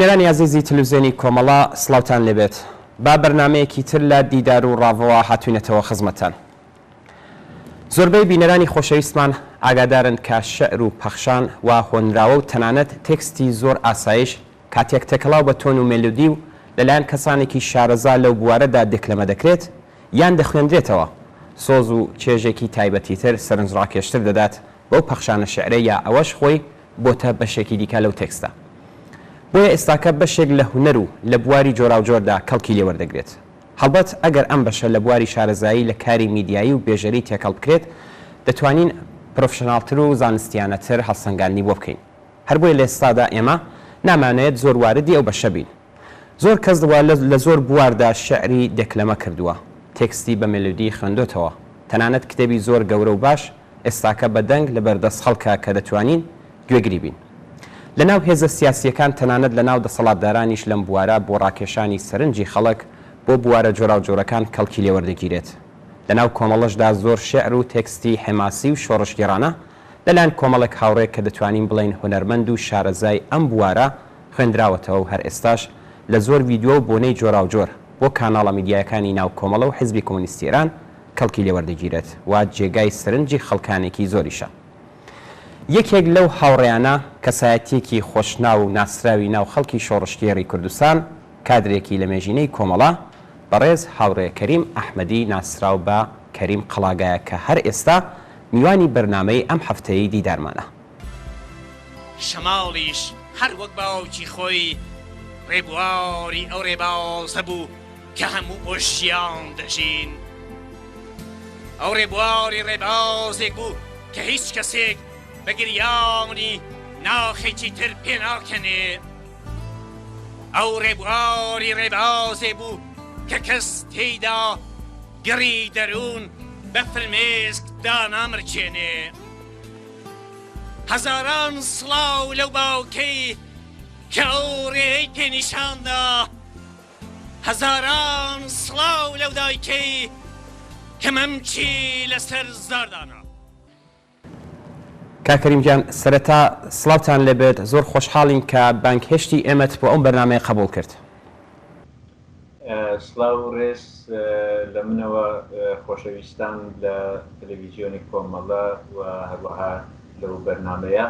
بینەرانی عەزیزی تەلەڤیزیۆنی کۆمەڵە سڵاوتان لێبێت. با بەرنامەیەکی تر لە دیدار و ڕاوەوە هاتووینەتەوە خزمەتتان. زۆربەی بینەرانی خۆشەویستمان ئاگادارن کە شەعر و پەخشان وا هۆنراوە و تەنانەت تێکستی زۆر ئاسایش کاتێک تەکەڵاو بە تۆن و مێلودی و لەلایەن کەسانێکی شارەزا لەو بوارەدا دەکلەمە دەکرێت یان دەخوێندرێتەوە. سۆز و چێژێکی تایبەتی تر سەرنجڕاکێشتر دەدات بەو پەخشانە شعرە یا ئەوەش خۆی بۆتە بەشێکی دیکە لەو تێکستە. بۆیە ئێستاکە بەشێک لە هونەر و لە بواری جۆراوجۆردا کەڵکی لێوەردەگرێت. هەڵبەت ئەگەر ئەم بەشە لە بواری شارەزایی لە کاری میدیایی و بێژەری تێکەڵ بکرێت دەتوانین پرۆفشناڵتر و زانستیانەتر هەڵسەنگاندنی بۆ بکەین. هەر بۆیە لە ئێستادا ئێمە نامانەوێت زۆر واردی ئەو بەشە بین. زۆر کەس لە زۆر بواردا شعری دەکلەمە کردووە، تێکستی بە مێلودی خوێندوتەوە، تەنانەت کتێبی زۆر گەورە و باش ئێستاکە بەدەنگ لە بەردەست خەڵکە کە دەتوانین گوێگری بین. لەناو هێزە سیاسیەکان تەنانەت لەناو دەسەڵاتدارانیش لەم بوارە بۆ ڕاکێشانی سەرنجی خەڵک بۆ بوارە جۆراوجۆرەکان کەڵکی لێوەردەگیرێت. لەناو کۆمەڵەشدا زۆر شێعر و تێکستی حماسی و شۆڕشگێڕانە لەلایەن کۆمەڵێک هاوڕێک کە دەتوانین بڵین هونەرمەند و شارەزای ئەم بوارە خوێندراوەتەوە و هەر ئێستاش لە زۆر ڤیدیۆ و بۆنەی جۆراوجۆر بۆ کاناڵە میدیایەکانی ناو کۆمەڵە و حیزبی کۆمونیستی ئێران کەڵکی لێوەردەگیرێت وا جێگای سەرنجی خەڵکانێکی زۆریشە. یەکێک لەو هاوڕێیانە کەسایەتیەکی خۆشناو و ناسراوی ناو خەڵکی شۆڕشگێڕی کوردستان کادرێکی لە مێژینەی کۆمەڵە بەڕێز هاوڕێ کەریم ئەحمەدی ناسراو بە کەریم قەڵاگایە کە هەر ئێستا میوانی بەرنامەی ئەم هەفتەیەی دیدارمانە. شەماڵیش هەر وەک باوکی خۆی ڕێبواری ئەو ڕێبازە بوو کە هەموو ئۆژیان دەژین. ئەو ڕێبواری ڕێبازێک بوو کە هیچ کەسێک بە گریانی ناخێکی تر پێ ناکەنێ. ئەو ڕێبواری ڕێبازێ بوو کە کەس تێیدا گەڕی دەروون بە فرمێسک دانامرچێنێ. هەزاران سڵاو لەو باوکەی کە ئەو ڕێی پێنیشاندا، هەزاران سڵاو لەو دایکەی کە مەمچی لەسەر زاردانە. کاکەریم گیان سەرەتا سڵاوتان لەبێت، زۆر خۆشحاڵین کە بانکهێشتی ئێمەت بۆ ئەم بەرنامەیە قبوڵ کرد. سڵاو و ڕێز لە منەوە خۆشەویستان لە تەلەڤیزیۆنی کۆمەڵە و هەروەها لەو بەرنامەیە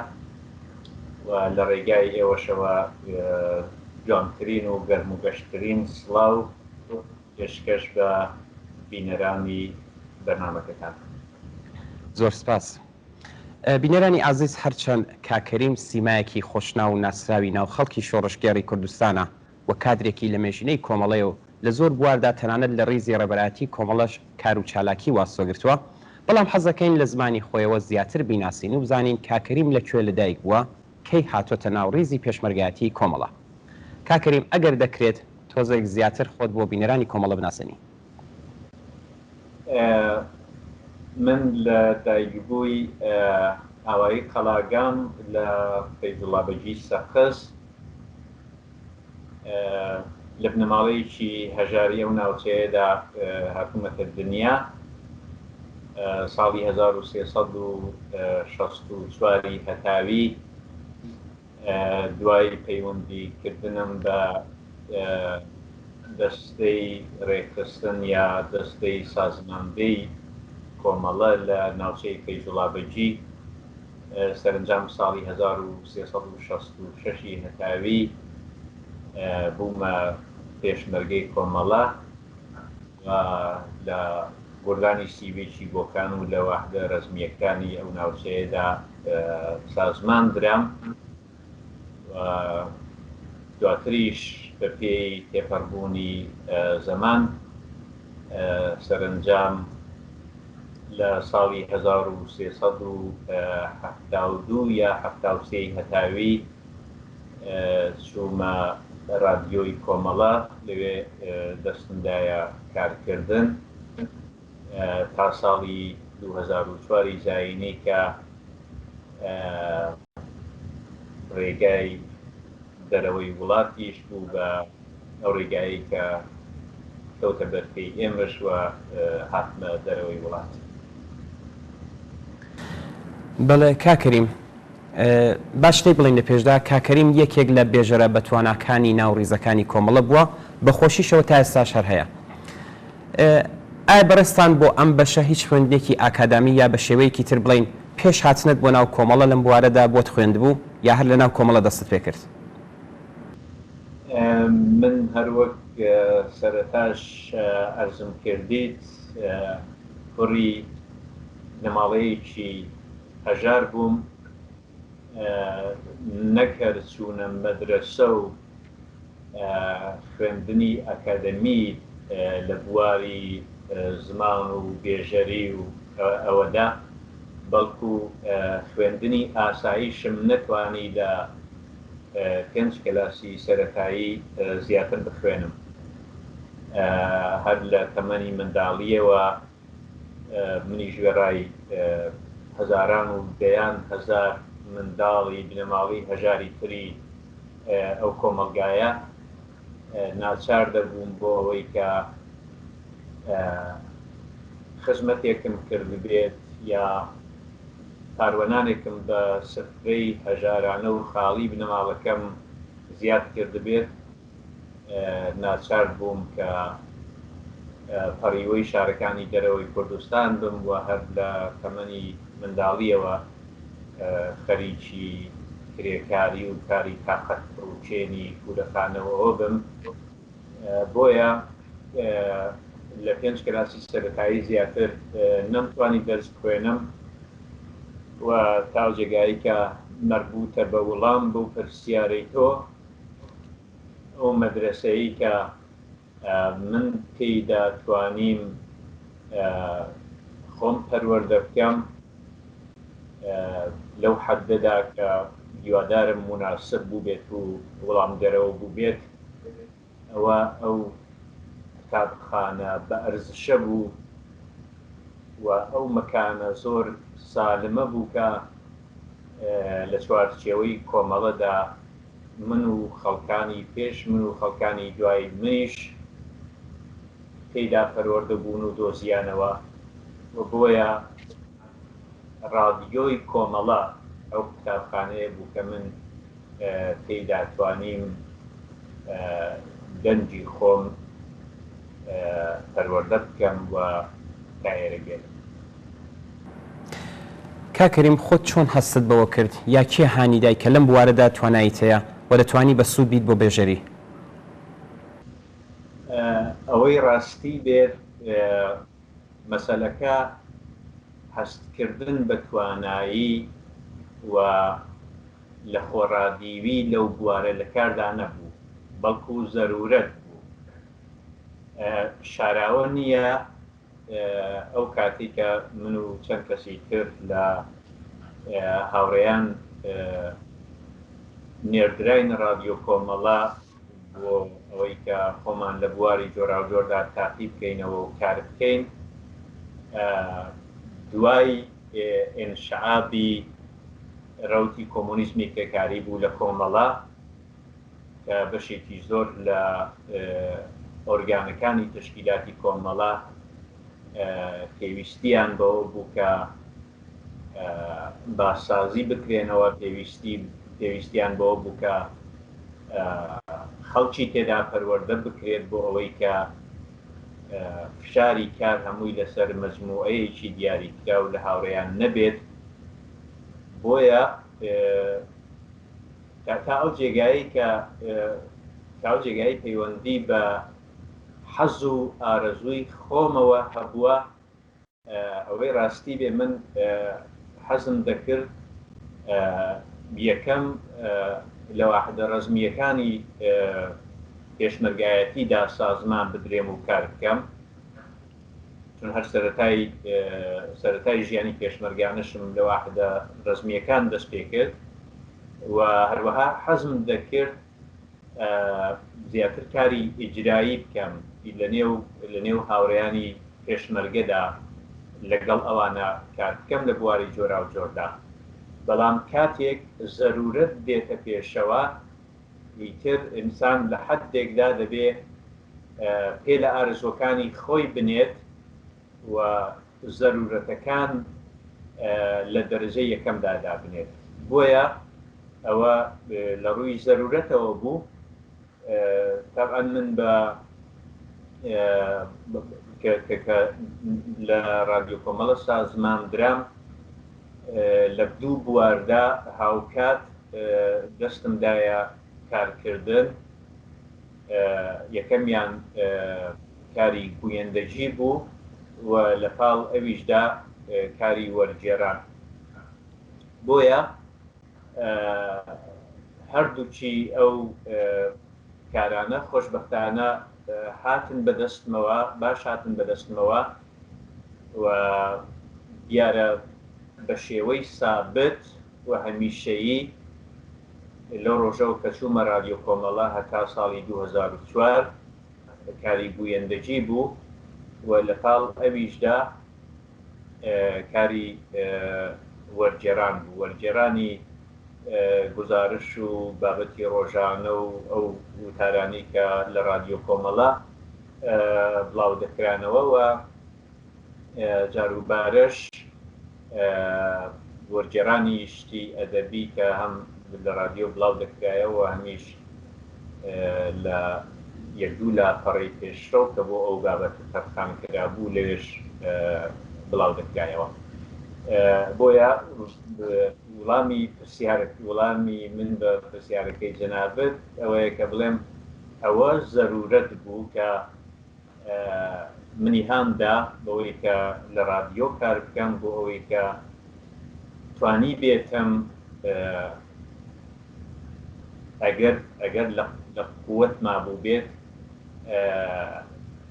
و لە ڕێگای ئێوەشەوە جوانترین و گەرموگەشتترین سڵاو پێشکەش بە بینەرانی بەرنامەکەتان. زۆر سپاس. بینەرانی ئازیز هەرچەند کاکەریم سیمایەکی خۆشناو و ناسراوی ناو خەڵکی شۆڕشگێڕی کوردستانە و کادرێکی لە مێژینەی کۆمەڵەیە و لە زۆر بواردا تەنانەت لە ڕیزی ڕێبەراتی کۆمەڵەش کار و چالاکی واسۆگرتووە، بەڵام حەزەکەین لە زمانی خۆیەوە زیاتر بیناسین و بزانین کاکەریم لەکوێ لەدایک بووە، کەی هاتۆتە ناو ڕیزی پێشمەرگایەتی کۆمەڵە. کاکەریم ئەگەر دەکرێت تۆزێک زیاتر خۆت بۆ بینەرانی کۆمەڵە بناسێنی. من لە دایکبووی ئاوایی قەڵاگام لە فەیزوڵابەجی سەقس لە بنەماڵەیەکی هەژاری ئەو ناوچەیەدا هاتوومەتە دنیا ساڵی 1364 هەتاوی. دوای پەیوەندیکردنم بە دەستەی ڕێکخستن یا دەستەی سازماندەی کۆمەڵە لە ناوچەی فەیزوڵابەجی سەرنجام ساڵی 1366 هەتاوی بوومە پێشمەرگەی کۆمەڵە و لە گۆردانی سیڤێکی بۆکان و لە واحدە ڕەزمیەکانی ئەو ناوچەیەدا سازمان درام و دواتریش بە پێی تێپەڕبوونی زەمان سەرنجام لە ساڵی 1372 یا 73 هەتاوی چوومە رادیۆی کۆمەڵە، لەوێ دەستمدایە کارکردن تا ساڵی 2004 زاینەی کە ڕێگای دەرەوەی وڵاتیش بوو بە ئەو ڕێگایی کە کەوتە بەرپێی ئێمەش و هاتمە دەرەوەی وڵات. بەڵێ کاکەریم، باش شتێک بڵین لە پێشدا کاکەریم یەکێک لە بێژەرە بەتواناکانی ناوڕیزەکانی کۆمەڵە بووە بەخۆشیشەوە تا ئێستاش هەر هەیە. ئایا بەڕێستان بۆ ئەم بەشە هیچ خوێندێکی ئاکادامی یا بە شێوەیەکی تر بڵین پێش هاتنت بۆ ناو کۆمەڵە لەم بوارەدا بۆت خوێند بوو یا هەر لە ناو کۆمەڵە دەستت پێ کرد؟ من هەروەک سەرەتاش ئەرزم کردیت کوڕی نەماڵەیەکی هەژار بووم، نەکرد چوونە مەدرسە و خوێندنی ئەکادەمی لە بواری زمان و بێژەری و ئەوەدا، بەڵکو خوێندنی ئاساییشم نەتوانی لە 5 کلاسی سەرەتایی زیاتر بخوێنم. هەر لە تەمەنی منداڵیەوە منی ژێڕای هەزاران و دەیان هەزار منداڵی بنەماڵی هەژاری تری ئەو کۆمەلگایە ناچار دەبووم بۆ ئەوەی کە خزمەتێکم کرد بێت یا کاروەنانێکم بە سفرەی هەژارانە و خاڵی بنەماڵەکەم زیاد کرد بێت، ناچار بووم کە پەڕیوەی شارەکانی دەرەوەی کوردستان بم و هەر لە تەمەنی منداڵیەوە خەریکی کرێکاری و کاری تاقەت ڕووچێنی کودەخانەوە بم. بۆیە لە 5 کلاسی سەرەتایی زیاتر نەمتوانی دەرس بخوێنم و تا جێگایی کە مەربوتە بە وەڵام بوو پرسیارەی تۆ ئەو مەدرسەیی کە من تێیدا توانیم خۆم پەروەردە بکەم لەو حەدەدا کە هیوادارم مناسب بوو بێت و وەڵام دەرەوە بوو بێت، ئەوە ئەو کتابخانە بە ئەرزشە بوو و ئەو مەکانە زۆر سالمە بوو کە لە چوارچێوەی کۆمەڵەدا من و خەڵکانی پێش من و خەڵکانی دوای منیش تێیدا پەروەردە بوون و دۆزیانەوە. و بۆیە ڕادیۆی کۆمەڵە ئەو کتابخانەیە بوو کە من تێیدا توانیم دەنجی خۆم پەروەردە بکەم و دایرەگەێنم. کاکەریم خۆت چۆن هەستت بەوە کرد یا کێ هانیدای کە لەم بوارەدا توانایت هەیە و دەتوانی بە سوود بیت بۆ بێژەری؟ ئەوەی ڕاستی بێت مەسەلەکە هەستکردن بە توانایی و لە خۆڕادیوی لەو بوارە لە کاردا نەبوو، بەڵکو زەرورەت بوو. شاراوە نییە ئەو کاتی کە من و چەند کەسی تر لە هاوڕێیان نێردراین ڕادیۆ کۆمەڵە بۆ ئەوەی کە خۆمان لە بواری جۆراوجۆردا تاقی بکەینەوە و کار بکەین. دوای ئینشعابی ڕەوتی کۆمۆنیزمی پێکاری بوو لە کۆمەڵە کە بەشێکی زۆر لە ئۆرگانەکانی تشکیلاتی کۆمەڵە پێویستیان بەوە بوو کە باسازی بکرێنەوە، پێویستیان بەوە بوو کە خەڵکی تێدا پەروەردە بکرێت بۆ ئەوەی کە فشاری کار هەمووی لەسەر مەجموعەیەکی دیاریکرا و لە هاوڕێیان نەبێت. بۆیە تا ئەو جێگایی پەیوەندی بە حەز و ئارەزووی خۆمەوە هەبووە، ئەوەی ڕاستی بێ من حەزم دەکرد یەکەم لە واحدە ڕەزمیەکانی پێشمەرگایەتیدا سازمان بدرێم و کار بکەم، چون هەر سەرەتای ژیانی پێشمەرگانشم لە واحدە ڕەزمیەکان دەست پێ کرد و هەروەها حەزم دەکرد زیاتر کاری ئیجرایی بکەم لە نێو هاوڕێیانی پێشمەرگەدا لەگەڵ ئەوانە کار بکەم لە بواری جۆراوجۆردا. بەڵام کاتێک زەرورەت دێتە پێشەوە ئیتر ئینسان لە حەدێکدا دەبێ پێ لە ئارزوەکانی خۆی بنێت و زەرورەتەکان لە دەرەجەی یەکەمدا دابنێت. بۆیە ئەوە لە ڕووی زەرورەتەوە بوو. طبعا من بە لە رادیۆ کۆمەڵە زمان درام لە دوو بواردا هاوکات دەستمدایە کارکردن. یەکەمیان کاری گوێندەجی بوو و لە پاڵ ئەویشدا کاری وەرگێڕان. بۆیە هەردووچی ئەو کارانە خۆشبەختانە هاتن بەدەستمەوە، باش هاتن بەدەستمەوە و دیارە بە شێوەی سابت و هەمیشەیی لەو ڕۆژەوە کە چوومە رادیۆ کۆمەڵە هەتا ساڵی 2004 کاری گوێندەجی بوو و لە پاڵ ئەویشدا کاری وەرگێڕان بوو، وەرگێڕانی گزارش و بابەتی ڕۆژانە و ئەو وتارانی کە لە رادیۆ کۆمەڵە بڵاو دەکرانەوە و جاروبارەش وەرگێڕانی شتی ئەدەبی کە هەم لە رادیۆ بڵاو دەکرایەوە هەمیش لە یەکدوو لا پەڕی پێشڕەو کە بۆ ئەو بابەت تەرخان کرابوو لەوێش بڵاو دەکرایەوە. بۆیە وەڵامی من بە پرسیارەکەی جەنابەت ئەوەیە کە بڵێم ئەوە زەرورەت بوو کە منی هەمدا بەوەی کە لە رادیۆ کار بکەم بۆ ئەوەی کە توانی بێتم ئەگەر لە قووەت مابوو بێت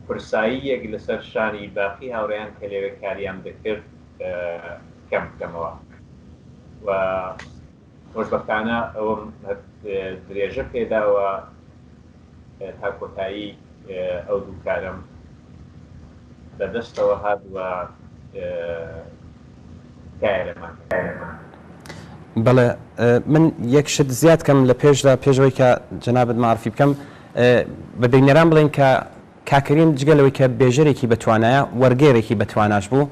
پرساییەک لەسەر شانی باقی هاوڕێیان کە لەوێ کاریان دەکرد کەم بکەمەوە و خۆشبەختانە ئەوم درێژە پێداوە تا کۆتایی ئەو دوو کارم بەدەستەوە هاتووە تایرەمان. بەڵێ من یەک شت زیاد کەم لە پێشدا پێشەوەی کە جەنابەت معرفی بکەم بە بینەران بڵێن کە کاکەریم جگەلەوەی کە بێژەرێکی بەتوانایە وەرگێرێکی بەتواناش بوو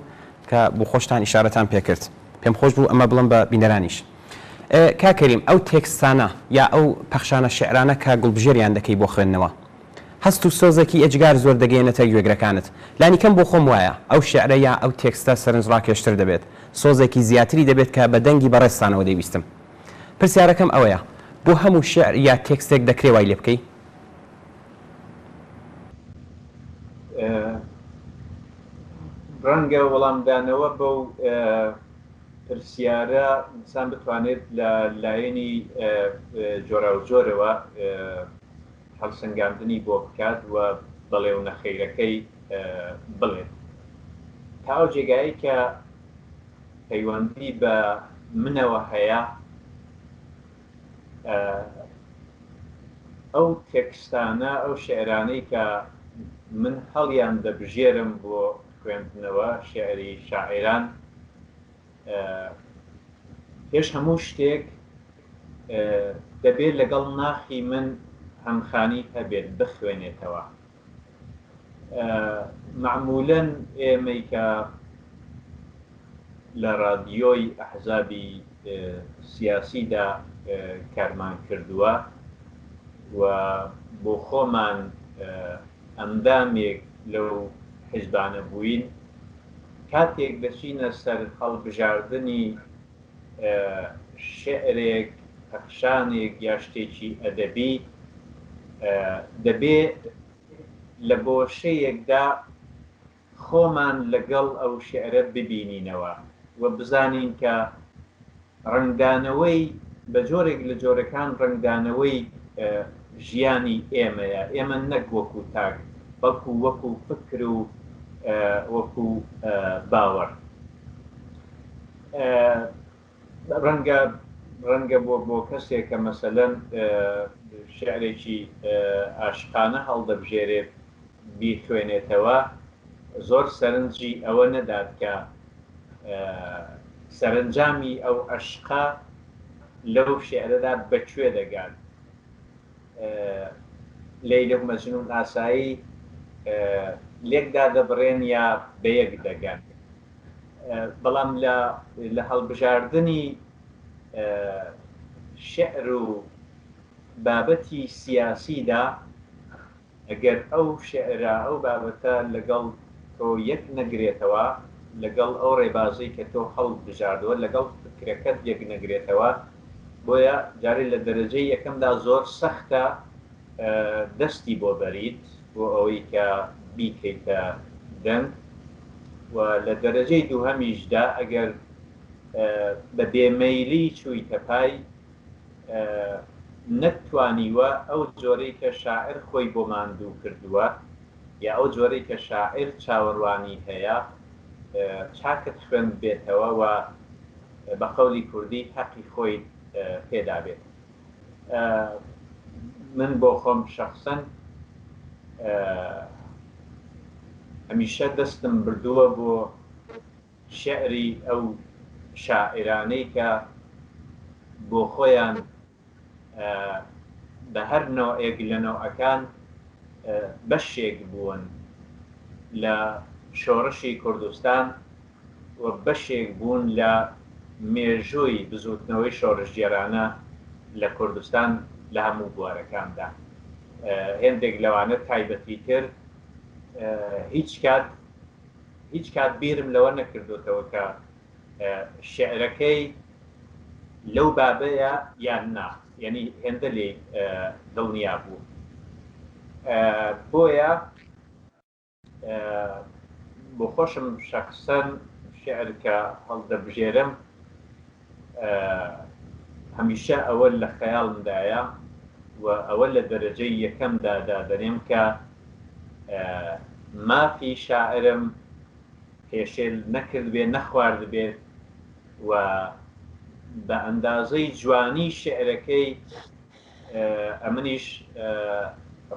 کە بۆ خۆشتان ئیشارەتان پێکرد. پێم خۆش بوو ئەمە بڵم بە بینەرانیش. کاکەریم ئەو تێکستانە یا ئەو پەخشانە شێعرانە کە گوڵبژێریان دەکەی بۆ خوێندنەوە هەست و سۆزێکی ئەجگار زۆر دەگەێنێتە گوێگرەکانت. لانی کەم بۆ خۆم وایە ئەو شێعرە یا ئەو تێکستە سەرنجڕاکێشتر دەبێت، سۆزێکی زیاتری دەبێت کە بە دەنگی بەڕێستانەوە دەیویستم. پرسیارەکەم ئەوەیە بۆ هەموو شێعر یا تێکستێک دەکرێ وای لێ بکەی؟ ڕەنگە وەڵامدانەوە بەو پرسیارە ئینسان بتوانێت لە لایەنی جۆرا و جۆرەوە هەڵسەنگاندنی بۆ بکات و بەڵێ و نەخێرەکەی بڵێت. تا ئەو جێگایی کە پەیوەندی بە منەوە هەیە ئەو تێکستانە ئەو شێعرانەی کە من هەڵیان دەبژێرم بۆ خوێندنەوە شێعری شاعران پێش هەموو شتێک دەبێت لەگەڵ ناخی من هەمخانی هەبێت بخوێنێتەوە. معمولاً ئێمەی کە لە رادیۆی ئەحزابی سیاسیدا کارمان کردووە و بۆ خۆمان ئەندامێک لەو حیزبانە بووین، کاتێک دەچینە سەر هەڵبژاردننی شێعرێک پەخشانێک یا شتێکی ئەدەبی دەبێت لە بۆشەیەکدا خۆمان لەگەڵ ئەو شێعرە ببینینەوە و بزانین کە ڕنگدانەوەی بە جۆرێک لە جۆرەکان ڕنگدانەوەی ژیانی ئێمەیە. ئێمە نەک وەکو تاک بەڵکو وەکو فکر و وەکو باوەڕ. ڕەنگە بۆ کەسێک کە مەسەلەن شێعرێکی عاشقانە هەڵدەبژێرێت بیخوێنێتەوە زۆر سەرنجی ئەوە نەدات کە سەرنجامی ئەو عەشقا لەو شێعرەدا بەکوێ دەگات. لەیلە و مەجنون ئاسایی لێکدا دەبڕێن یا بەیەک دەگەن. بەڵام لە هەڵبژاردننی شعر و بابەتی سیاسیدا ئەگەر ئەو شعرا ئەو بابەتە لەگەڵ تۆ یەک نەگرێتەوە لەگەڵ ئەو ڕێبازی کە تۆ هەڵبژاردووە لەگەڵ فکرەکەت یەک نەگرێتەوە بۆیە جارێ لە دەرەجەی یەکەمدا زۆر سەختە دەستی بۆ بەریت بۆ ئەوەی کە بیکەیتە دەنگ و لە دەرەجەی دووهەمیشدا ئەگەر بە بێمەیلی چوویتە پای نەتوانیوە ئەو جۆرەی کە شاعر خۆی بۆ ماندوو کردووە یا ئەو جۆرەی کە شاعر چاوەڕوانی هەیە چاکت خوێن بێتەوە و بە قەولی کوردی حەقی خۆی پێدا بێت. من بۆ خۆم شەخسەن هەمیشە دەستم بردووە بۆ شعری ئەو شاعرانەی کە بۆ خۆیان بە هەر نوعێک لە نوعەکان بەشێک بوون لە شۆڕشی کوردستان و بەشێک بوون لە مێژووی بزوتنەوەی شۆڕشگێرانە لە کوردستان لە هەموو بوارەکاندا. هێندێک لەوانە تایبەتی تر هیچ کات بیرم لەوە نەکردوتەوە کە شعرەکەی لەو بابەیە یان نا، یعنی هێندە لێ دڵنیا بوو. بۆیە بۆ خۆشم شەخسەن شعر کە هەڵدەبژێرم هەمیشە ئەوە لە خەیاڵمدایە و ئەوە لە دەرەجەی یەکەمدا دادەنێم کە مافی شاعرم پێشێل نەکرد بێ نەخوارد بێت و بە ئەندازەی جوانی شعرەکەی ئەمنیش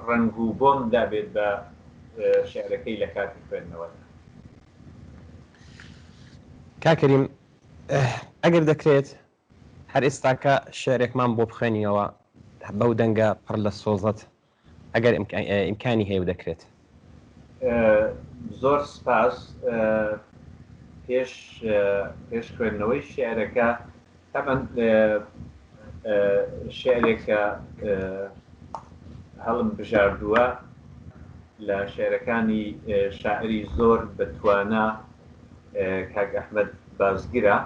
ڕنگ و بۆم دابێت بە شعرەکەی لە کاتی خوێندنەوەدا. کاکەریم ئەگەر دەکرێت هەر ئێستاکە شعرێکمان بۆ بخوێنیەوە بەو دەنگە پڕ لە سۆزت ئەگەر ئیمکانی هەیە و دەکرێت. زۆر سپاس. پێش خوێندنەوەی شعرەکە تەمەن شعرێکە هەڵم بژاردووە لە شعرەکانی شاعری زۆر بەتوانە کاک ئەحمەد بازگرە.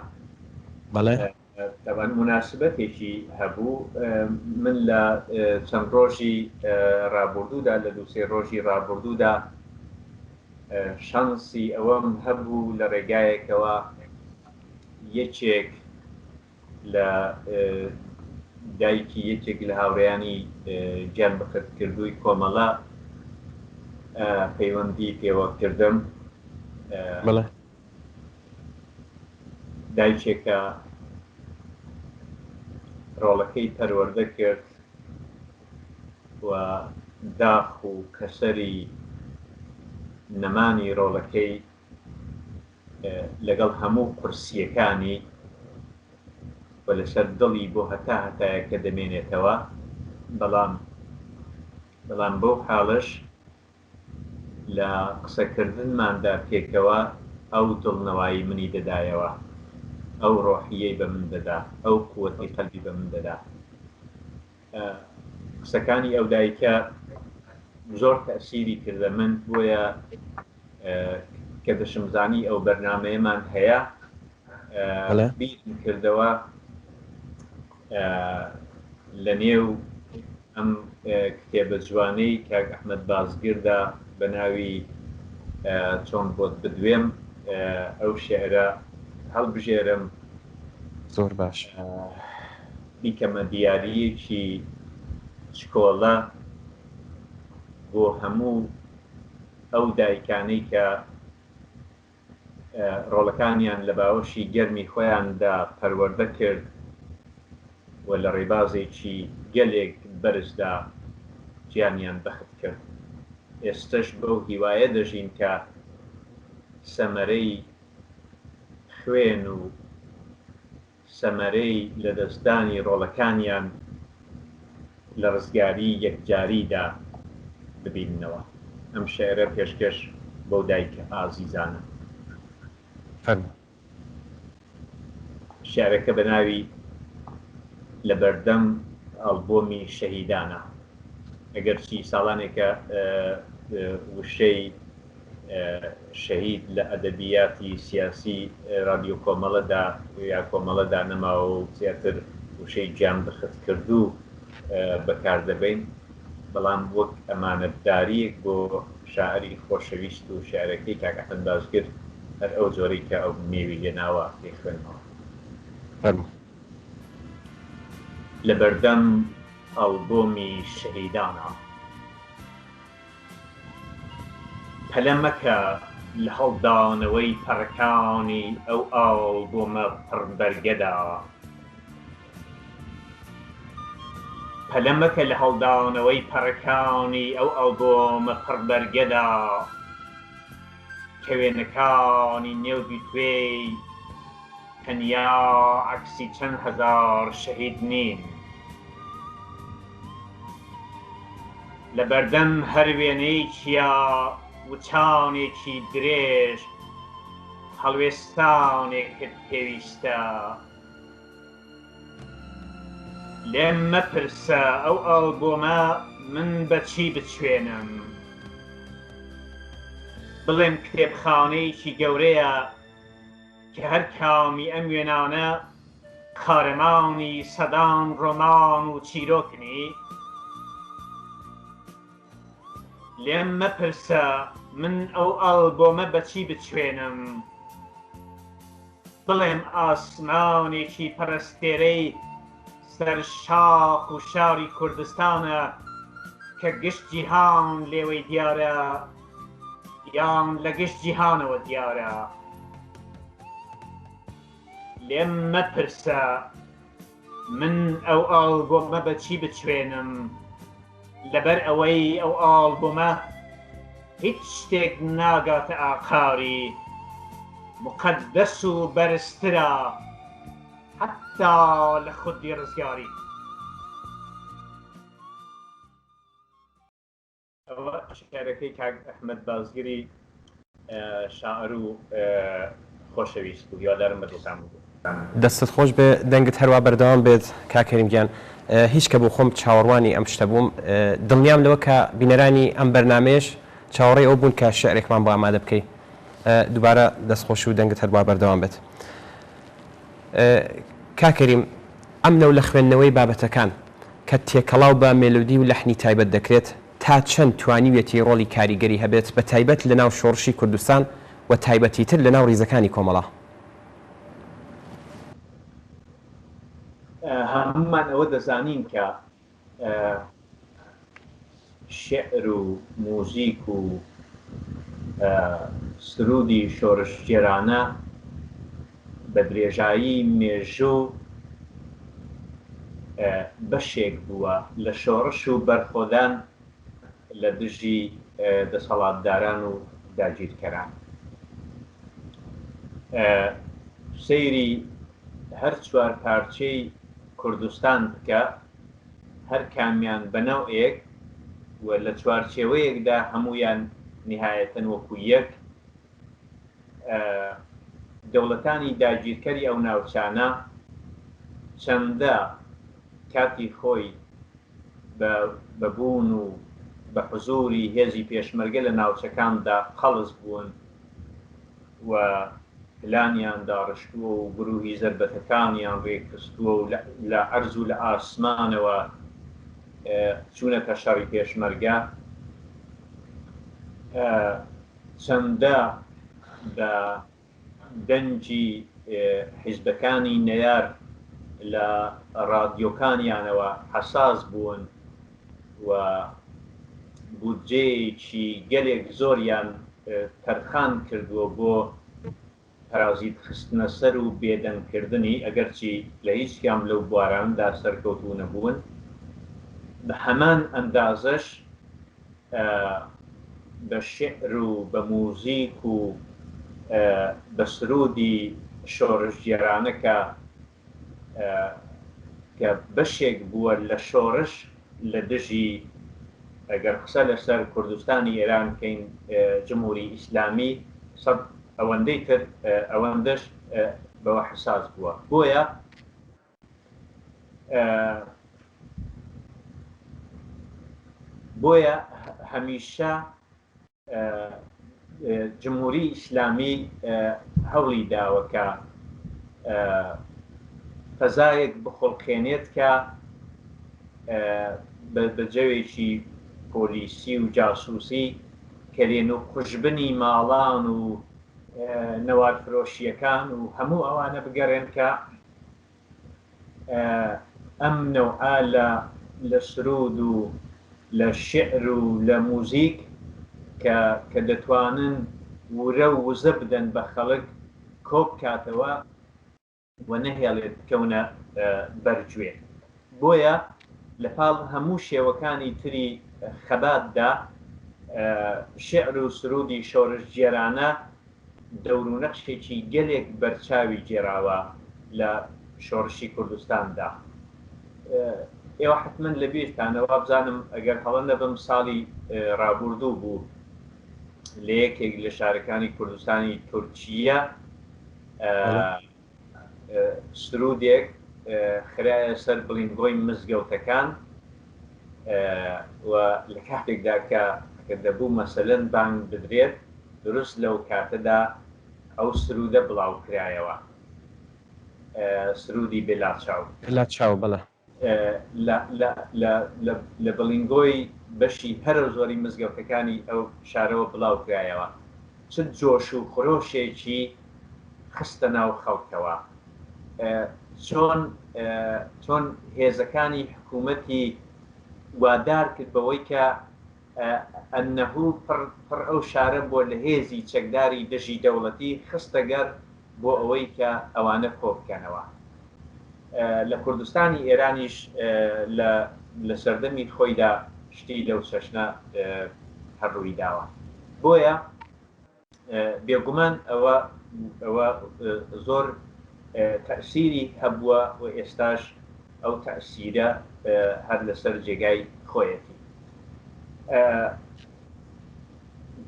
بەڵێ تەبەن مناسبەتێکی هەبوو. من لە چەند ڕۆژی ڕابردوودا لە دووسێ ڕۆژی ڕابردوودا شانسی ئەوەم هەبوو لە ڕێگایەکەوە یەکێک لە دایکی یەکێک لە هاوڕێیانی گیان بەخێرکردووی کۆمەڵە پەیوەندی پێوە کردم. دایکێکە ڕۆڵەکەی پەروەردە کرد و داخ و کەسەری نەمانی ڕۆڵەکەی لەگەڵ هەموو قورسیەکانی و لەسەر دڵی بۆ هەتایەکە دەمێنێتەوە. بەڵام بەو حاڵش لە قسەکردنماندا پێکەوە ئەو دڵنەوایی منی دەدایەوە، ئەو ڕۆحیەی بە من دەدا، ئەو قووەتی قەلبی بە من دەدا. قسەکانی ئەو دایکە زۆر تەئسیری کردە من، بۆیە کە دەشمزانی ئەو بەرنامەیەمان هەیە بیرم کردەوە لە نێو ئەم کتێبە جوانەی کاک ئەحمەد بازگردا بە ناوی چۆن بۆت بدوێم ئەو شێعرە هەڵبژێرم. زۆر باش. بیکەمە دیاریەکی چکۆڵە بۆ هەموو ئەو دایکانەی کە ڕۆڵەکانیان لە باوەشی گەرمی خۆیاندا پەروەردە کرد و لە ڕێبازێکی گەلێک بەرزدا گیانیان بەخت کرد. ئێستش بەو هیوایە دەژین کە سەمەرەی خوێن و سەمەرەی لە دەستدانی ڕۆڵەکانیان لە ڕزگاری یەکجاریدا ببیننەوە. ئەم شێعرە پێشکەش بەو دایکە ئازیزانە. شێعرەکە بە ناوی لە بەردەم ئەڵبۆمی شەهیدانە ئەگەرچی ساڵانێکە وشەی شەهید لە ئەدەبیاتی سیاسی رادیۆ کۆمەڵەدا یا کۆمەڵەدا نەماوە و زیاتر وشەی جام بخت کردو بەکاردەبین بەڵام وەک ئەمانەتداریەک بۆ شاعری خۆشەویست و شعرەکەی کاک ئەحمەد بازگر هەر ئەو جۆرەی کە ئەو نێوی لێناوە پێخوێنەوە لە بەردەم ئەڵبۆمی شەهیدانە پەلە مەکە لە هەڵدانەوەی پەڕەکانی ئەو ئەڵبۆمە پڕبەرگەدا پەلە مەکە لە هەڵدانەوەی پەڕەکانی ئەو ئەڵبۆمە پڕبەرگەدا کە وێنەکانی نێودی توێی تەنیا عەکسی چەند هەزار شەهید نین لە بەردەم هەر وێنەیەکیە وچانێکی درێژ هەڵوێستانێکت پێویستە لێم مەپرسە ئەو ئەڵبۆمە من بەچی بچوێنم بڵێم کتێبخانەیەکی گەورەیە کە هەر کامی ئەم وێنانە قارەمانی سەدان ڕۆمان و چیرۆکنی لێم مەپرسە من ئەو ئەڵبۆمە بەچی بچوێنم بڵێم ئاسمانێکی پەرستێرەی سەر شاخ و شاری کوردستانە کە گشت جیهان لێوەی دیارە یان لە گشت جیهانەوە دیارە لێم مەپرسە من ئەو ئەڵبۆمە بەچی بچوێنم لەبەر ئەوەی ئەو ئەڵبۆمە هیچ شتێک ناگاتە ئاقاری مقەدەس و بەرزترە حتا لە خودی ڕزگاری ئەوە شعرەکەی کاک ئەحمەد بازگری شاعر و خۆشەویست و هیوادارم بەدڵتان بوو دەستت خۆش بێ دەنگت هەروە بەردەوام بێت کاکەریمگیان هیچ کە بۆ خۆم چاوەڕوانی ئەم شتە بووم دڵنیام لەوە کە بینەرانی ئەم بەرنامەیەش چاوەڕێی ئەو بوون کە شعرێکمان بۆ ئامادە بکەی دووبارە دەستخۆش و دەنگت هەروە بەردەوام بێت کاکەریم ئەم نەو لە خوێندنەوەی بابەتەکان کە تێکەڵاو بە مێلودی و لەحنی تایبەت دەکرێت تا چەند توانیوێتی ڕۆڵی کاریگەری هەبێت بە تایبەت لە ناو شۆڕشی کوردستان و تایبەتیتر لە ناو ڕیزەکانی کۆمەڵە هەمومان ئەوە دەزانین کە شعر و موزیک و سرودی شۆڕشگێرانە بە درێژایی مێژوو بەشێک بووە لە شۆڕش و بەرخۆدان لە دژی دەسەڵاتداران و داگیرکەران سەیری هەر چوار پارچەی کوردستان بکە هەر کامیان بەنەوەیەک و لە چوارچێوەیەکدا هەمویان نهایەتەن وەکو یەک دەوڵەتانی داگیرکەری ئەو ناوچانە چەندە کاتی خۆی بەبوون و بە حزوری هێزی پێشمەرگە لە ناوچەکاندا قەڵز بوون و پلانیان داڕشتووە و گروهی زەربەتەکانیان ڕێکخستووە و لە عەرز و لە ئاسمانەوە چوونەتە شەڕی پێشمەرگە چەندە بە دەنجی حیزبەکانی نەیار لە ڕادیۆکانیانەوە حەساس بوون و بودجەیەکی گەلێک زۆریان تەرخان کردووە بۆ پەرازیت خستنە سەر و بێدەنگکردنی ئەگەرچی لە هیچکام لەو بواراندا سەرکەوتوو نەبوون بە هەمان ئەندازەش بە شعر و بە موزیک و بە سرودی شۆڕشگێرانەکە کە بەشێک بووە لە شۆڕش لە دژی ئەگەر قسە لەسەر کوردستانی ئێران بکەین جمهوری ئیسلامی سەد ئەوەندەی تر ئەوەندەش بەوە حساس بووە بۆیە بۆیە هەمیشە جمهوری ئیسلامی هەوڵی داوەکە فەزایەک بخۆڵقێنێت کە بە جەوێکی پۆلیسی و جاسووسی کەرێن و قوژبنی ماڵان و نەوارفرۆشیەکان و هەموو ئەوانە بگەڕێن کە ئەم نەوعە لە سرود و لە شعر و لە موزیک کە دەتوانن ورە و وزە بدەن بە خەڵک کۆب کاتەوە و نەهێڵێت بکەونە بەرگوێ. بۆیە لەپاڵ هەموو شێوەکانی تری خەباتدا شعر و سرودی شۆڕژگێرانە دەور و نەقشێکی گەلێک بەرچاوی گێراوە لە شۆڕشی کوردستاندا. ئێوە حتمما لە بێتانەوە بزانم ئەگەر هەڵە نەبم ساڵی ڕابردوو بوو لە یەکێک لە شارەکانی کوردستانی تورکیە سرودێک خرایە سەر بڵینگۆی مزگەوتەکان و لە کاتێکدا کە دەبوو مەسەلەن بانگ بدرێت دروست لەو کاتەدا ئەو سرودە بڵاو کرایەوە، سرودی بێلاچاو بەڵێ لە بڵینگۆی بەشی هەرە زۆری مزگەوتەکانی ئەو شارەوە بڵاو کرایەوە. چ جۆش و خۆشێکی خستە ناو خەڵکەوە، چۆن هێزەکانی حکوومەتی وادار کرد بەوەی کە ئەنەهوو پڕ ئەو شارە بۆ لە هێزی چەکداری دژی دەوڵەتی خستەگەر بۆ ئەوەی کە ئەوانە کۆبکەنەوە. لە کوردستانی ئێرانیش لە سەردەمی خۆیدا شتی لەو چەشنە هەڕووی داوە. بۆیە بێگومان ئەوە زۆر تەأسیری هەبووە و ئێستاش ئەو تەأسیرە هەر لەسەر جێگای خۆیەتی.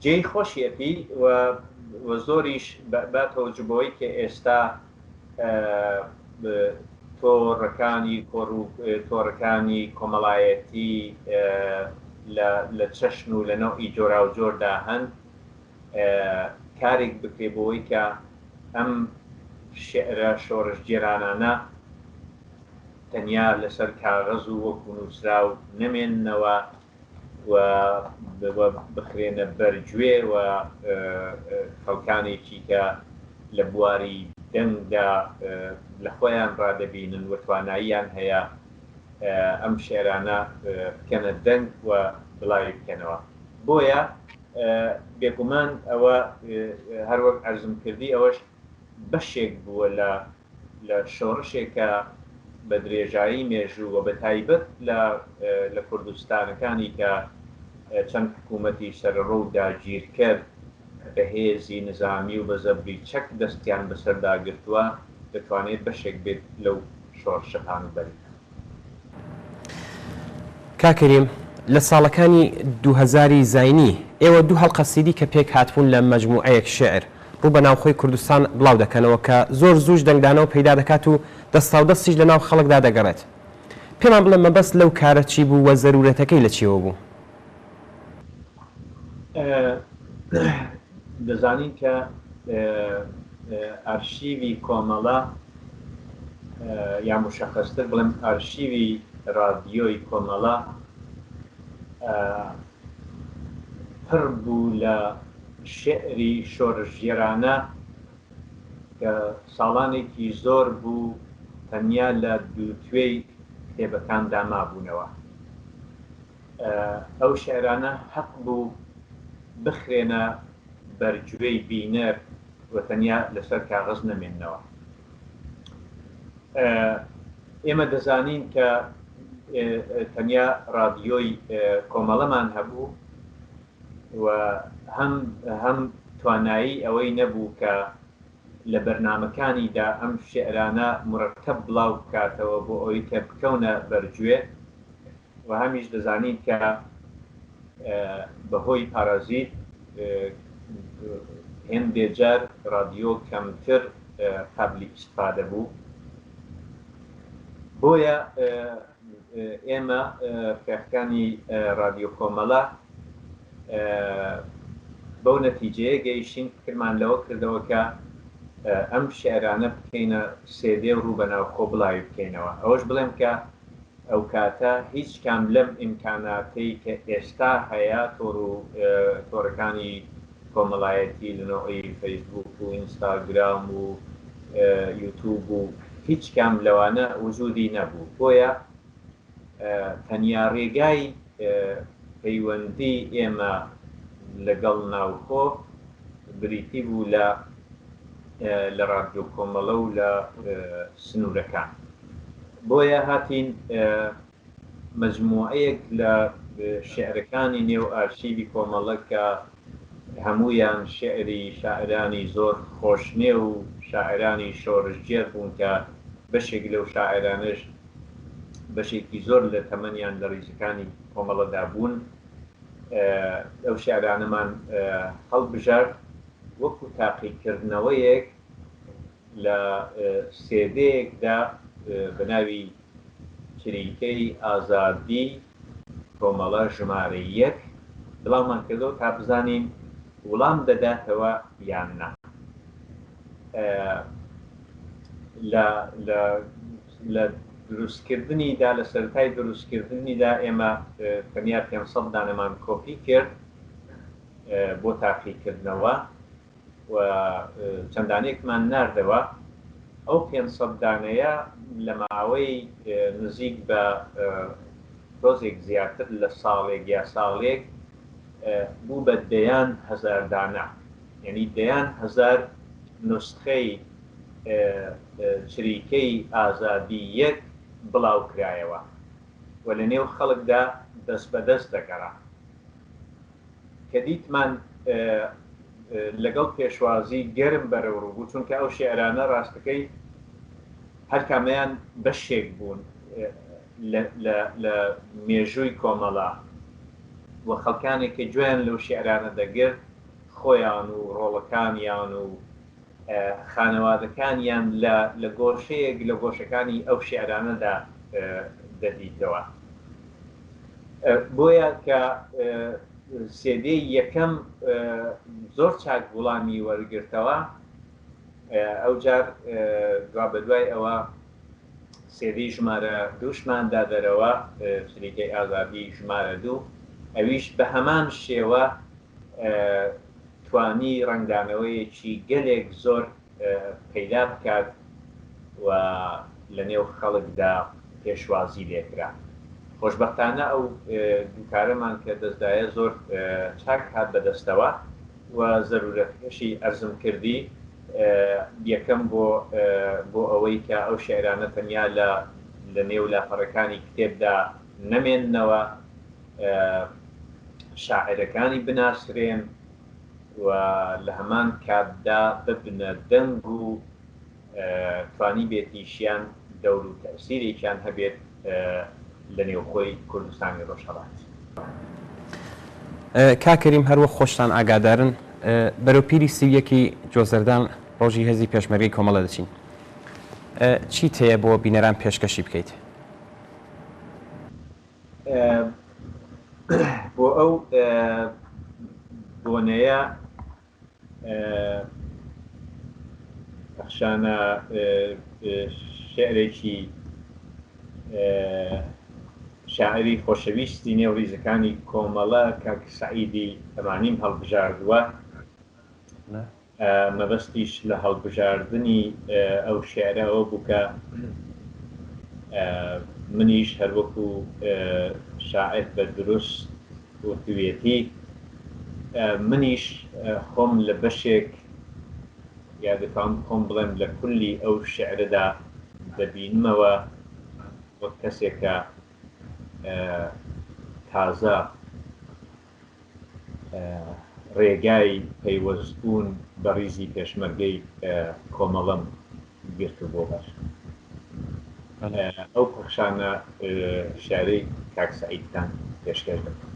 جێی خۆشیەتی و زۆریش باتەوەجبەوەی کە ئێستا تۆڕەکانی کۆمەڵایەتی لە چەشن و لە نەوعی جۆرا و جۆردا هەن کارێک بکرێ بۆەوەی کە ئەم شعرە شۆڕژگێرانانە تەنیا لەسەر کاغەز و وەکو نووسرا و نەمێننەوە و بخرێنە بەرگوێ و خەڵکانێکی کە لە بواری دەنگدا لە خۆیان ڕادەبینن و تواناییان هەیە ئەم شێرانە بکەنە دەنگ و بڵاوی بکەنەوە. بۆیە بێگومان ئەوە هەروەک عەرزم کردی ئەوەش بەشێک بووە لە شۆڕشێکە بە درێژایی مێژوو و بە تایبەت لە کوردستانەکانی کە چەند حکوومەتی سەرڕۆ و داگیر کرد بە هێزی نظامی و بە زەبری چەک دەستیان بەسەرداگرتووە دەتوانێت بەشێک بێت لەو شۆڕشەکان بەری. کاکەریم لە ساڵەکانی 2000 زاینی ئێوە دوو هەڵقە سیدی کە پێک هاتبوون لە مەجموعەیەک شعر ڕوو بە ناوخۆی کوردستان بڵاو دەکەنەوە کە زۆر زووش دەنگدانەوە پەیدا دەکات و دەستاودەستیش لە ناو خەڵکدا دەگەڕێت. پێمان بڵێ مەبەست لەو کارە چی بوو و زەرورەتەکەی لە چیەوە بوو؟ دەزانین کە ئارشیوی کۆمەڵە یا مشخصتر بڵێم ئارشیوی رادیۆی کۆمەڵە پڕ بوو لە شعری شۆڕژگێرانە کە ساڵانێکی زۆر بوو تەنیا لە دووتوێی کتێبەکان دامابوونەوە. ئەو شعرانە حەق بوو بخرێنە بەرگوێی بینەر و تەنیا لەسەر کاغەز نەمێننەوە. ئێمە دەزانین کە تەنیا رادیۆی کۆمەڵەمان هەبوو و هەم توانایی ئەوەی نەبوو کە لە بەرنامەکانیدا ئەم شعرانە مرەکەب بڵاو بکاتەوە بۆ ئەوەی کە بکەونە بەرگوێ و هەمیش دەزانین کە بەهۆی پارازیت هێندێ جار رادیۆ کەمتر قابلی ئیستفادە بوو. بۆیە ئێمە فێرەکانی رادیۆ کۆمەڵە بەو نەتیجەیە گەیشتین فکرمان لەوە کردەوە کە ئەم شێعرانە بکەینە سێدێ و ڕوو بەناو کۆبڵاوی بکەینەوە ئەوەش بڵێم کە ئەو کاتە هیچ کام لەم ئیمکاناتی کە ئێستا هەیە تۆڕەکانی کۆمەڵایەتی لەنەوەی فەیسبوک و ئینستاگرام و یوتیوب و هیچ کام لەوانە وجودی نەبوو بۆیە تەنیا ڕێگای پەیوەندی ئێمە لەگەڵ ناوخۆ بریتی بوو لە رادیۆ کۆمەڵە و لە سنوورەکان بۆیە هاتین مەجموعەیەک لە شێعرەکانی نێو ئارشیوی کۆمەڵە کە هەموویان شاعرانی زۆر خۆشنێ و شاعرانی شۆڕژگێر بوون کە بەشێک لەو شاعرانش بەشێکی زۆر لە تەمەنیان لە ڕیزەکانی کۆمەڵەدا بوون ئەو شاعرانەمان هەڵبژارد وەکو تاقیکردنەوەیەک لە سێدەیەکدا بە ناوی چریکەی ئازادی کۆمەڵە ژمارە 1 بڵاومان کردەوە تا بزانین وڵام دەداتەوە یان نا لە دروستکردنیدا لە سەرەتای دروستکردنیدا ئێمە تەنیا 500 دانەمان کۆپی کرد بۆ تاقیکردنەوە و چەندانێکمان ناردەوە ئەو 500 دانەیە لە ماوەی نزیک بە ڕۆژێک زیاتر لە ساڵێک یا ساڵێک بوو بە دەیان هەزار دانە یعنی دەیان هەزار نوسخەی چریکەی ئازادی 1 بڵاو کرایەوە و لە نێو خەڵکدا دەست بەدەست دەگەڕا کە دیتمان لەگەڵ پێشوازی گەرم بەرەوڕوو بوو چونکە ئەو شێعرانە ڕاستەکەی هەر کامەیان بەشێک بوون لە مێژووی کۆمەڵە و خەڵکانێکی گوێیان لەو شێعرانە دەگرت خۆیان و ڕۆڵەکانیان و خانەوادەکانیان لە گۆشەیەک لە گۆشەکانی ئەو شێعرانەدا دەدیتەوە بۆیە کە سێدەی یەکەم زۆر چاک وڵامی وەرگرتەوە ئەو جار دوا بەدوای ئەوە سێدەی ژمارە 2شماندا دەرەوە چریکەی ئازادی ژمارە 2 ئەویش بە هەمان شێوە توانی ڕنگدانەوەیەکی گەلێک زۆر پەیدا بکات و لە نێو خەڵکدا پێشوازی لێکرا خۆشبەختانە ئەو دووکارەمان کە دەستدایە زۆر چاک هات بەدەستەوە و زەرورەتەکەشی ئەرزم کردی یەکەم بۆ ئەوەی کە ئەو شێعرانە تەنیا لە نێو لاپەڕەکانی کتێبدا نەمێننەوە شاعرەکانی بناسرێن و لە هەمان کاتدا ببنە دەنگ و توانی بێتیشیان دەور و تەسیرێکیان هەبێت لە نێوخۆی کوردستانی ڕۆژهەڵات. کاکەریم هەروە خۆشتان ئاگادارن بەرەو پیری سیویەکی جۆزەردان ڕۆژی هێزی پێشمەرگەی کۆمەڵە دەچین چیت هەیە بۆ بینەران پێشکەشی بکەیت؟ بۆ ئەو بۆنەیە بەخشانە شێعرێکی شاعری خۆشەویستی نێو ریزەکانی کۆمەڵە کاک سەعیدی ئەمانیم هەڵبژاردووە مەبەستیش لە هەڵبژاردننی ئەو شێعرەوە بوو کە منیش هەروەکو شاعر بە دروست وتوێتی منیش خۆم لە بەشێک یا دەتوانم خۆم بڵێم لە کولی ئەو شێعرەدا دەبینمەوە وەک کەسێکە تازە ڕێگای پەیوەستبوون بە ڕیزی پێشمەرگەی کۆمەڵەم گرتو بۆ باش ئەو پەخشانە شارەی کاک سەعیدتان پێشکەش دەکەم.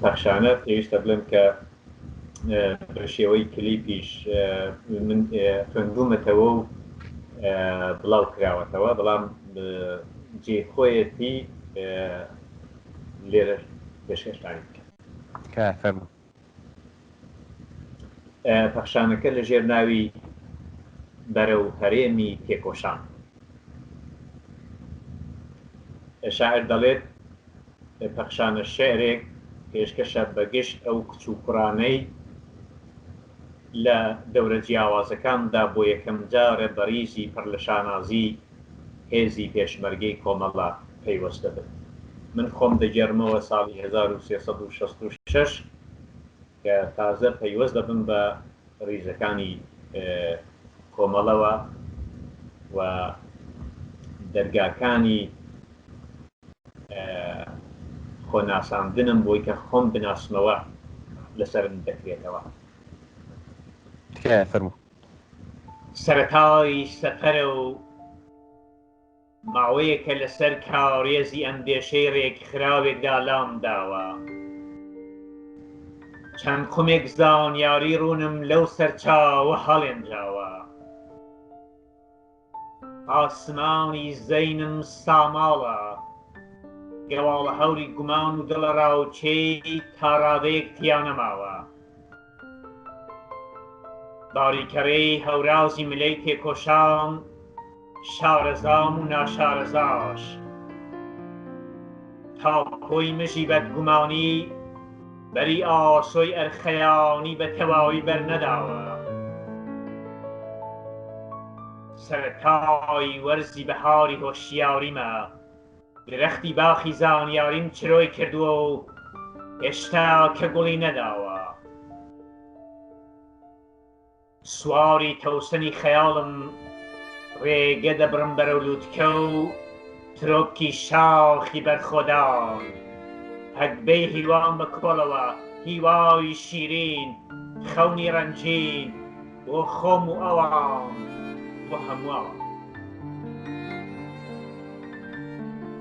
پەخشانە پێویستە بڵێم کە بە شێوەی کلیپیش من خوێندبوومەتەوە و بڵاو کراوەتەوە بەڵام جێخۆیەتی لێرە پێشکەشتانی کە فەرموو. پەخشانەکە لە ژێر ناوی بەرەو هەرێمی تێکۆشان. شاعر دەڵێت پەخشانە شێعرێک پێشکەشە بەگشت ئەو کچ و کوڕانەی لە دەورە جیاوازەکاندا بۆ یەکەم جارە بەریزی پڕ لە شانازی هێزی پێشمەرگەی کۆمەڵە پەیوەستە بن. من خۆم دەگەرمەوە ساڵی 1366 کە تازە پەیوەست دەبم بە ڕیزەکانی کۆمەڵەوە و دەرگاکانی خۆناساندنم بۆی کە خۆم بناسمەوە لەسەرم دەکرێتەوە. کە فەرموو. سەرەتای سەفەرە و ماوەیەکە لەسەر کاڕێزی ئەندێشەی ڕێکخراوێکدا لام داوە. چەند خومێک زانیاری ڕوونم لەو سەرچاوە هەڵێنراوە. ئاسمانی زەینم ساماڵە، گەواڵە هەوری گومان و دڵە ڕاوچەی تاڕادەیەک تیا نەماوە. باریکەرەی هەورازی ملەی تێکۆشان، شارەزام و ناشارەزاش، تاپۆی مژی بەدگومانی بەری ئاسۆی ئەرخەیانی بە تەواوی بەرنەداوە. سەرەتای وەرزی بەهاری هۆشیاریمە، درەختی باخی زانیاریم چرۆی کردووە و هێشتا کە گوڵی نەداوە. سواری تەوسنی خەیاڵم ڕێگە دەبڕم بەرەو لووتکە و ترۆکی شاخی بەرخۆدان، هەگبەی هیوان بە کۆڵەوە، هیوای شیرین، خەونی ڕەنجین بۆ خۆم و ئەوان بۆ هەمووان.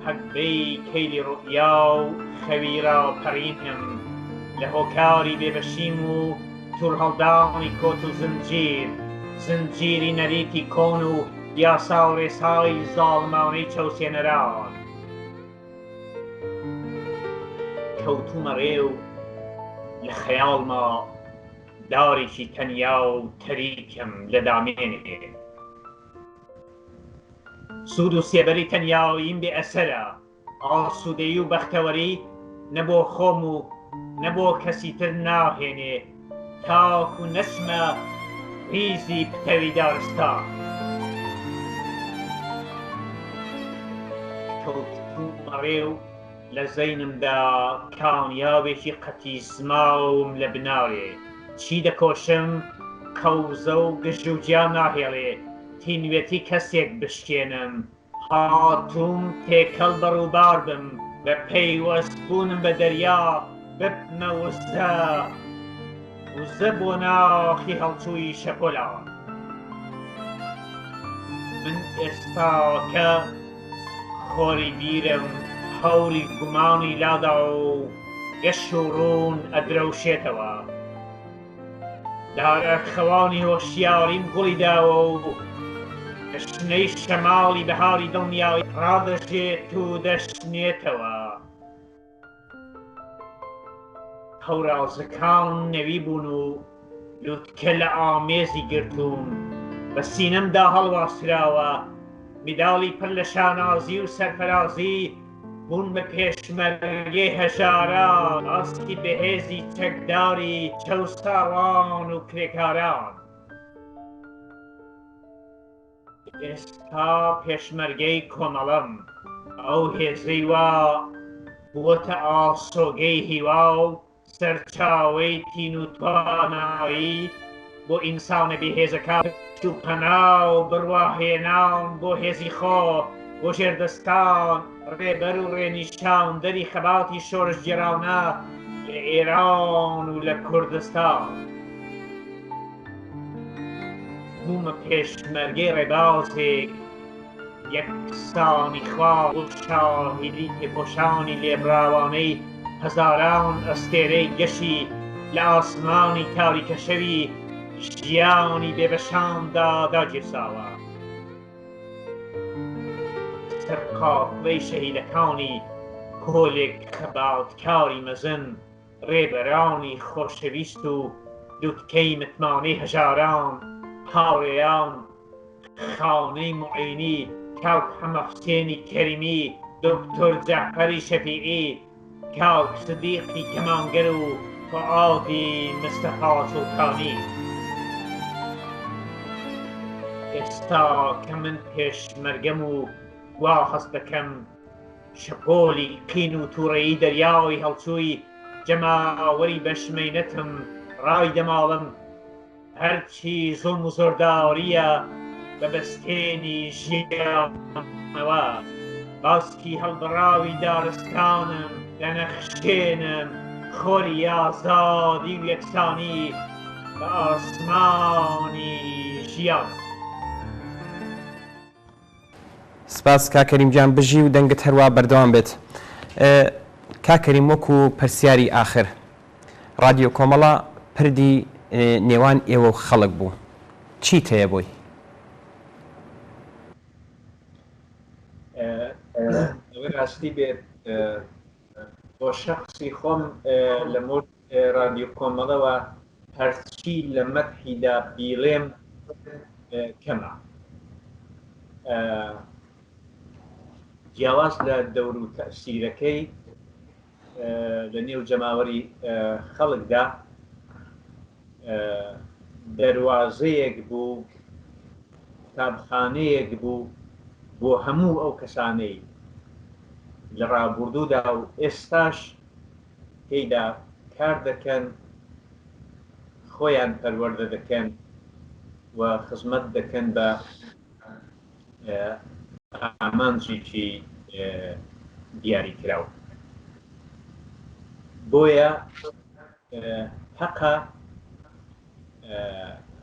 هەگبەی کەیلی ڕوئیا و خەویرا پەڕینم لە هۆکاری بێبەشیم و توور هەڵدانی کۆت و زنجیر، زنجیری نەریتی کۆن و یاسا و ڕێسای زاڵمانەی چەوسێنەران. کەوتومە ڕێو لە خەیاڵما دارێکی تەنیا و تەریکم لە دامێنێ. سوود و سێبەری تەنیاویم بێ ئەسەرە، ئاسوودەیی و بەختەوەری نەبۆ خۆم و نەبۆ کەسی تر ناهێنێ، تاکو نەچمە ریزی پتەوی دارستان. کەوتومە ڕێو لە زەینمدا کامیابێکی قەتیسماوم لە بناوێ. چی دەکۆشم قەوزە و گژ و جیا ناهێڵێ، تینوێتی کەسێک بشکێنم. هاتووم تێکەڵ بەڕووبار بم، بە پەیوەستبوونم بە دەریا ببمە وزە، وزە بۆ ناخی هەڵچووی شەپۆلاوە. من ئێستاکە خۆری بیرم، هەوری گومانی لادا و گەش و ڕوون ئەدرەوشێتەوە. دارە خەوانی هۆشیاریم گوڵی داوە و شنەی شەماڵی بەهاری دڵنیایی ڕادەژێت و دەشنێتەوە. هەورازەکان نەوی بوون و لووتکە لە ئامێزی گرتوون، بە سینەمدا هەڵواسراوە. میداڵی پڕ لە شانازی و سەرفەرازی بوون بە پێشمەرگەی هەژاران، ئاستی بەهێزی چەکداری چەوساوان و کرێکاران. ئێستا پێشمەرگەی کۆمەڵەم، ئەو هێزەی وا بووەتە ئاسۆگەی هیوا و سەرچاوەی تین و توانایی بۆ ئینسانە بێهێزەکان و پەنا و بڕواهێنان بۆ هێزی خۆ، بۆ ژێردەستان ڕێبەر و ڕێنیشان دەری خەباتی شۆرش جێراونە لە ئێران و لە کوردستان. بوومە پێشمەرگەی ڕێبازێک یەکسانی خوا و شاهیدی تێکۆشانی لێبراوانەی هەزاران ئەستێرەی گەشی لە ئاسمانی تاریکە شەوی ژیانی بێبەشاندا داگیرساوە. قافڵەی شەهیدەکانی کۆلێک خەباتکاری مەزن ڕێبەرانی خۆشەویست و دووتکەی متمانەی هەژاران هاوڕێیان خاونەی معینی کاک حەمەحوسێنی کەریمی دکتۆر جەعفەری شەفیعی کاک سدیقی کەمانگەر و فعادی مستەفا سوڵتانی. ئێستا کە من پێشمەرگەم و وا هەست دەکەم شەپۆلی قین و تووڕەیی دەریاوی هەڵچووی جەماوەری بەشمەینەتم ڕای دەماڵم هەرچی زوڵم و زۆرداریە بە بەستێنی ژیانەوە باسکی هەڵبڕاوی دارستانم دەنەخشێنم خۆری ئازادی و یەکسانی بە ئاسمانی ژیان. سپاس کاکەریم گیان بژی و دەنگت هەروە بەردەوام بێت. کاکەریم وەکو پرسیاری ئاخر ڕادیۆ کۆمەڵە پردی نێوان ئێوە و خەڵک بوو چی تەیە بۆی؟ ئەوەی ڕاستی بێت بۆ شەخصی خۆم لە مۆر ڕادیۆ کۆمەڵەوە هەرچی لە مەدحیدا بیڵێم کەمە. جیاواز لە دەور و تەئسیرەکەی لە نێو جەماوەری خەڵکدا دەروازەیەک بوو، کتابخانەیەک بوو بۆ هەموو ئەو کەسانەی لە ڕابردوودا و ئێستاش تێیدا کار دەکەن، خۆیان پەروەردە دەکەن و خزمەت دەکەن بە ئامانجێکی دیاریکراوە. بۆیە حەقە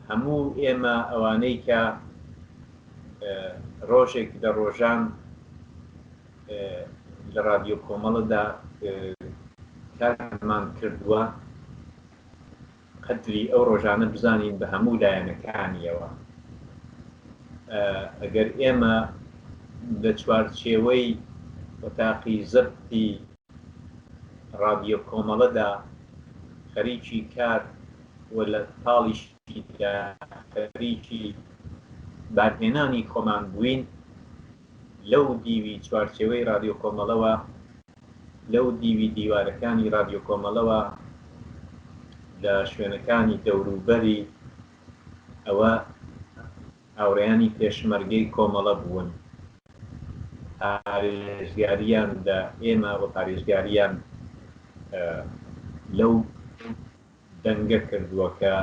هەموو ئێمە ئەوانەی کە ڕۆژێک لە ڕۆژان لە ڕادیۆ کۆمەڵەدا کارمان کردووە قەدری ئەو ڕۆژانە بزانین بە هەموو لایەنەکانیەوە. ئەگەر ئێمە لە چوارچێوەی وەتاقی زەبتی ڕادیۆ کۆمەڵەدا خەریکی کار و لە تاڵیشیدا خەریکی بارهێنانی خۆمان بووین، لەو دیوی چوارچێوەی ڕادیۆ کۆمەڵەوە، لەو دیوی دیوارەکانی ڕادیۆ کۆمەڵەوە، لە شوێنەکانی دەوروبەری ئەوە هاوڕێیانی پێشمەرگەی کۆمەڵە بوون. پارێزگاریان لە ئێمە و پارێزگاریان لەو دەنگە کردووە کە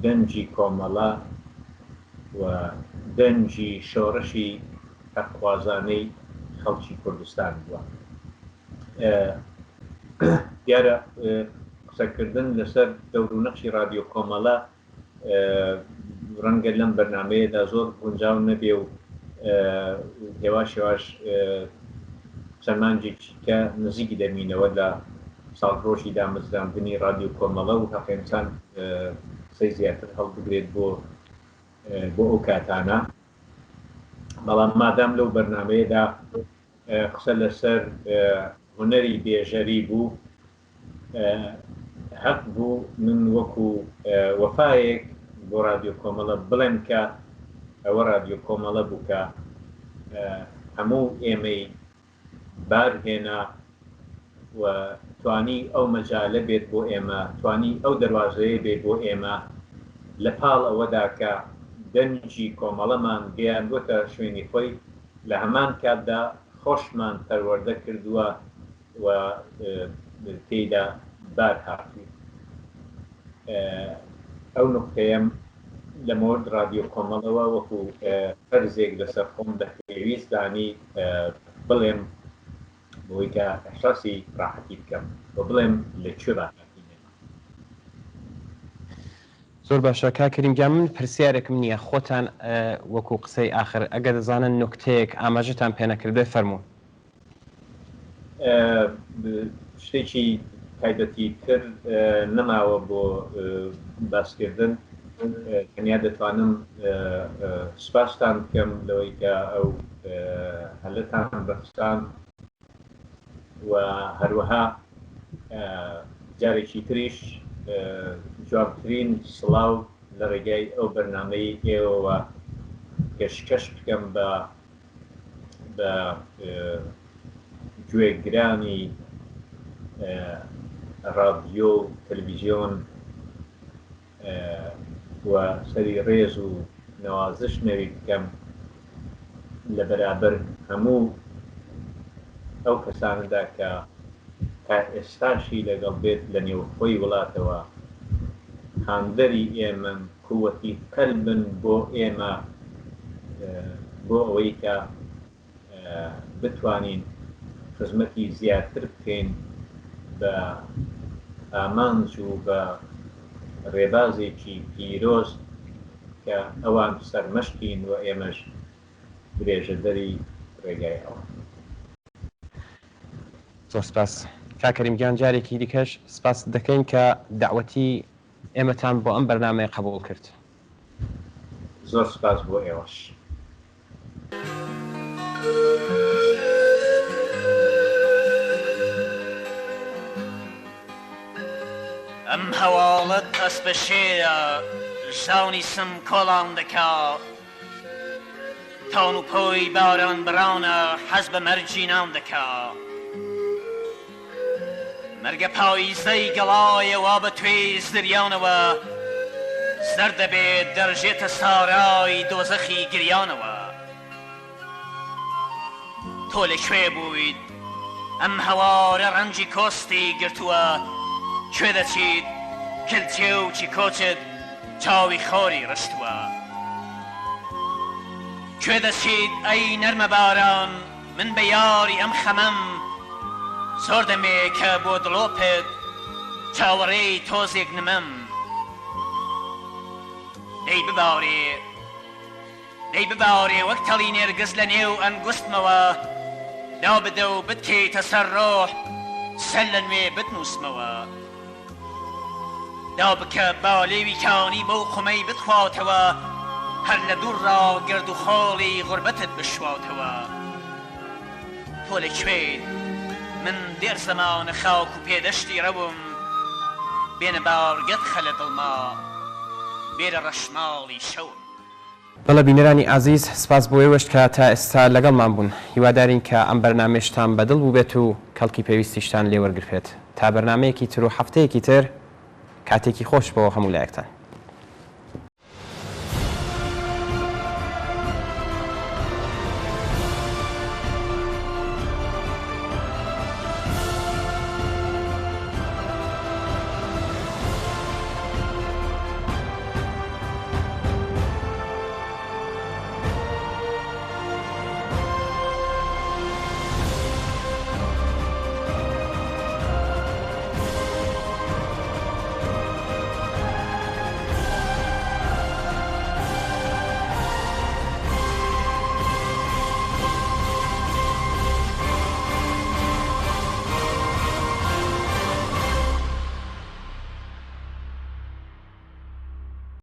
دەنجی کۆمەڵە و دەنجی شۆڕشی حەقخوازانەی خەڵکی کوردستان بووە. دیارە قسەکردن لەسەر دەور و نەقشی ڕادیۆ کۆمەڵە ڕەنگە لەم بەرنامەیەدا زۆر گونجاو نەبێ و هێواش هێواش سەرمانجێکی کە نزیکی دەمینەوە لە ساڵڕۆژی دامەزراندنی ڕادیۆ کۆمەڵە و هەقێنچان قسەی زیاتر هەڵبگرێت بۆ ئەو کاتانە. بەڵام مادام لەو بەرنامەیەدا قسە لەسەر هونەری بێژەری بوو، حەق بوو من وەکو وەفایەک بۆ ڕادیۆ کۆمەڵە بڵێم کە ئەوە ڕادیۆ کۆمەڵە بوو کە هەموو ئێمەی بارهێنا و توانی ئەو مەجالە بێت بۆ ئێمە، توانی ئەو دەواازەیە بێت بۆ ئێمە لە پاڵ ئەوەدا کە دەنجی کۆمەڵەمان گەیاندووەتە شوێنی خۆی، لە هەمان کاتدا خۆشمان پەروەردە کردووە و تێیدا بار هاتووی. ئەو نقطەیەم لە مۆرد ڕادیۆ کۆمەڵەوە وەکو فەرزێک لەسەر خۆم دەپێویست دانی بڵێم بۆی کە ئەحساسی ڕاحەتی بکەم و بڵێم لەکوێ ڕاحەتی نێمە. زۆر باشە کاکەریم گیان، من پرسیارێکم نییە، خۆتان وەکو قسەی ئاخر ئەگەر دەزانن نوکتەیەک ئاماژەتان پێ نەکردوێ فەرموون. شتێکی تایبەتی تر نەماوە بۆ باسکردن، تەنیا دەتوانم سپاستان بکەم لەوەی کە ئەو هەلەتان بەخشان و هەروەها جارێکی تریش جوابترین سڵاو لە ڕێگای ئەو بەرنامەی ئێوەوە پێشکەش بکەم بە گوێگرانی رادیۆ و تەلەڤیزیۆن و سەری ڕێز و نەوازش نەوی بکەم لە بەرابەر هەموو ئەو کەساندا کە ئێستاشی لەگەڵ بێت لە نێوخۆی وڵاتەوە هاندەری ئێمە قووەتی قەلبن بۆ ئێمە بۆ ئەوەی کە بتوانین خزمەتی زیاتر بکەین بە ئامانج و بە ڕێبازێکی پیرۆز کە ئەوان سەرمەشقین و ئێمەش درێژەدەری ڕێگای ئەوە. زۆر سپاس کاکەریم گیان جارێکی دیکەش سپاس دەکەین کە داوەتی ئێمەتان بۆ ئەم بەرنامەیە قبول کرد. زۆر سپاس بۆ ئێوەش. ئەم هەواڵەت ئەس بە شێرە ژاونی سم کۆڵان دەکا تاون و پۆی باران بڕانە حەز بە مەرجی نام دەکا مەرگە پاییزەی گەڵایەوە بە توێی زریانەوە زەر دەبێت دەڕژێتە سارای دۆزەخی گریانەوە تۆ لەکوێ بوویت ئەم هەوارە ڕەنجی کۆستی گرتووە کوێ دەچیت کلتێ و چی کۆچت چاوی خۆری ڕشتووە کوێ دەچیت ئەی نەرمە باران من بە یاری ئەم خەمەم زۆر دەمێ کە بۆ دڵۆپت چاوەڕێی تۆزێک نمەم دەی ببارێ وەک تەڵی نێرگز لە نێو ئەنگوستمەوە دا بدە و بتکەیتە سەر ڕۆح سەر لە نوێ بتنووسمەوە دا بکە با لێوی کانی بەو قومەی بتخواتەوە هەر لە دوورڕا گرد و خۆڵی غوربەتت بشواتەوە تۆ لەکوێیت من دێر زەمانە خاوک و پێدەشتی ڕەوم بێنە باوەڕگەت خە لە دڵما بێرە ڕەشماڵی شەوم. بەڵە بینەرانی ئازیز سپاس بۆ ئێوەش کە تا ئێستا لەگەڵمان بوون هیوادارین کە ئەم بەرنامەشتان بەدڵ بوو بێت و کەڵکی پێویستیشتان لێوەرگرفێت تا بەرنامەیەکی تر و هەفتەیەکی تر کاتێکی خۆش بۆ هەموو لایەکتان.